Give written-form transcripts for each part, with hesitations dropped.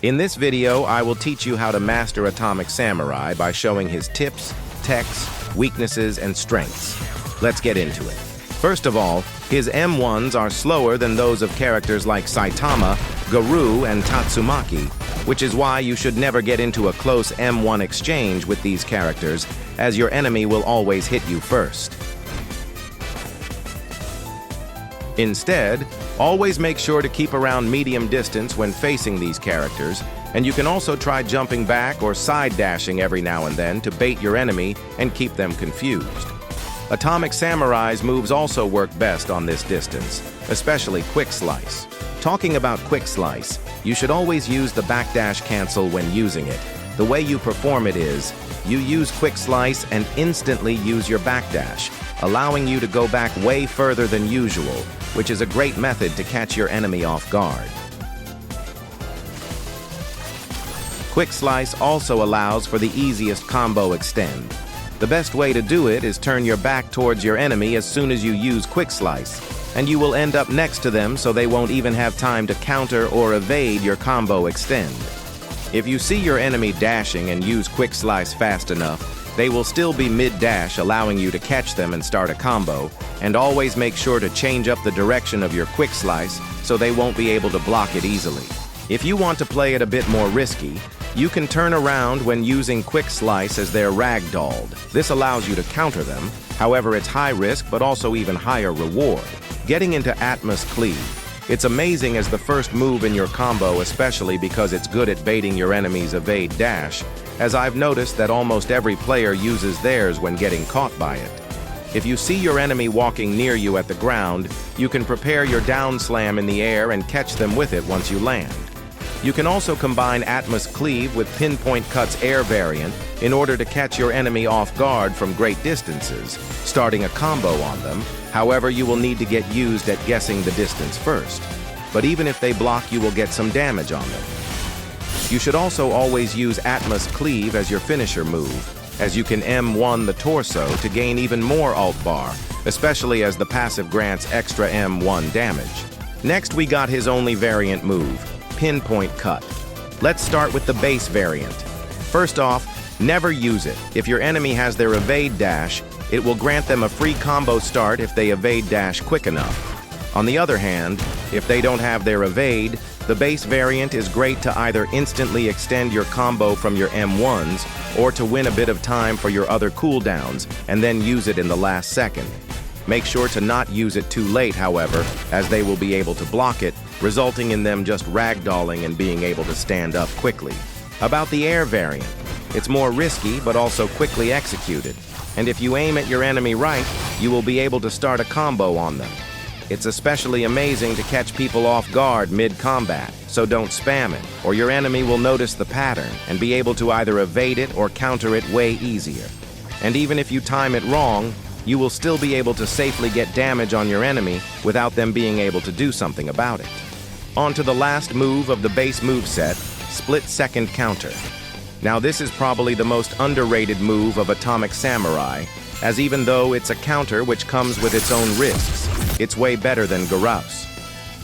In this video, I will teach you how to master Atomic Samurai by showing his tips, techs, weaknesses, and strengths. Let's get into it. First of all, his M1s are slower than those of characters like Saitama, Garou, and Tatsumaki, which is why you should never get into a close M1 exchange with these characters, as your enemy will always hit you first. Instead, always make sure to keep around medium distance when facing these characters, and you can also try jumping back or side dashing every now and then to bait your enemy and keep them confused. Atomic Samurai's moves also work best on this distance, especially Quick Slice. Talking about Quick Slice, you should always use the backdash cancel when using it. The way you perform it is, you use Quick Slice and instantly use your backdash, allowing you to go back way further than usual, which is a great method to catch your enemy off guard. Quick Slice also allows for the easiest combo extend. The best way to do it is turn your back towards your enemy as soon as you use Quick Slice, and you will end up next to them so they won't even have time to counter or evade your combo extend. If you see your enemy dashing and use Quick Slice fast enough, they will still be mid-dash, allowing you to catch them and start a combo, and always make sure to change up the direction of your Quick Slice so they won't be able to block it easily. If you want to play it a bit more risky, you can turn around when using Quick Slice as they're ragdolled. This allows you to counter them, however it's high risk but also even higher reward. Getting into Atmos Cleave. It's amazing as the first move in your combo, especially because it's good at baiting your enemy's evade dash, as I've noticed that almost every player uses theirs when getting caught by it. If you see your enemy walking near you at the ground, you can prepare your down slam in the air and catch them with it once you land. You can also combine Atmos Cleave with Pinpoint Cut's air variant in order to catch your enemy off guard from great distances, starting a combo on them. However, you will need to get used at guessing the distance first. But even if they block, you will get some damage on them. You should also always use Atmos Cleave as your finisher move, as you can M1 the torso to gain even more ult bar, especially as the passive grants extra M1 damage. Next, we got his only variant move, Pinpoint Cut. Let's start with the base variant. First off, never use it. If your enemy has their evade dash, it will grant them a free combo start if they evade dash quick enough. On the other hand, if they don't have their evade, the base variant is great to either instantly extend your combo from your M1s or to win a bit of time for your other cooldowns and then use it in the last second. Make sure to not use it too late, however, as they will be able to block it, resulting in them just ragdolling and being able to stand up quickly. About the air variant, it's more risky but also quickly executed, and if you aim at your enemy right, you will be able to start a combo on them. It's especially amazing to catch people off guard mid-combat, so don't spam it, or your enemy will notice the pattern and be able to either evade it or counter it way easier. And even if you time it wrong, you will still be able to safely get damage on your enemy without them being able to do something about it. On to the last move of the base moveset, Split Second Counter. Now this is probably the most underrated move of Atomic Samurai, as even though it's a counter which comes with its own risks, it's way better than Garou's.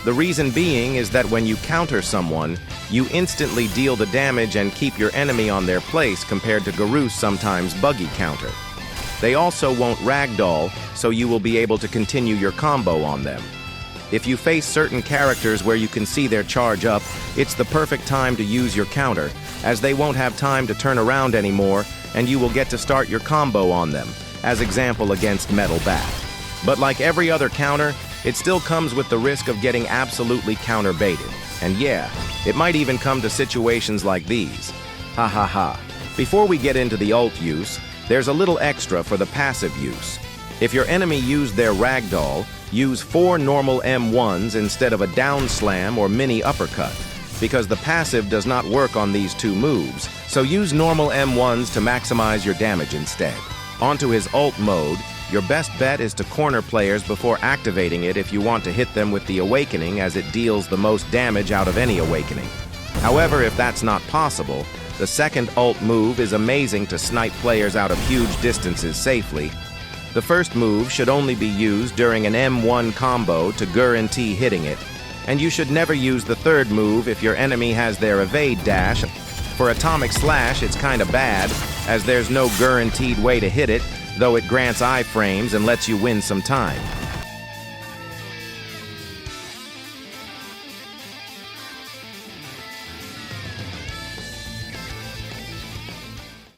The reason being is that when you counter someone, you instantly deal the damage and keep your enemy on their place compared to Garou's sometimes buggy counter. They also won't ragdoll, so you will be able to continue your combo on them. If you face certain characters where you can see their charge up, it's the perfect time to use your counter, as they won't have time to turn around anymore, and you will get to start your combo on them, as example against Metal Bat. But like every other counter, it still comes with the risk of getting absolutely counter-baited. And yeah, it might even come to situations like these. Ha ha ha. Before we get into the ult use, there's a little extra for the passive use. If your enemy used their ragdoll, use 4 normal M1s instead of a down slam or mini uppercut, because the passive does not work on these two moves, so use normal M1s to maximize your damage instead. Onto his ult mode, your best bet is to corner players before activating it if you want to hit them with the awakening, as it deals the most damage out of any awakening. However, if that's not possible, the second ult move is amazing to snipe players out of huge distances safely. The first move should only be used during an M1 combo to guarantee hitting it, And you should never use the third move if your enemy has their evade dash. For Atomic Slash, it's kinda bad, as there's no guaranteed way to hit it, though it grants iframes and lets you win some time.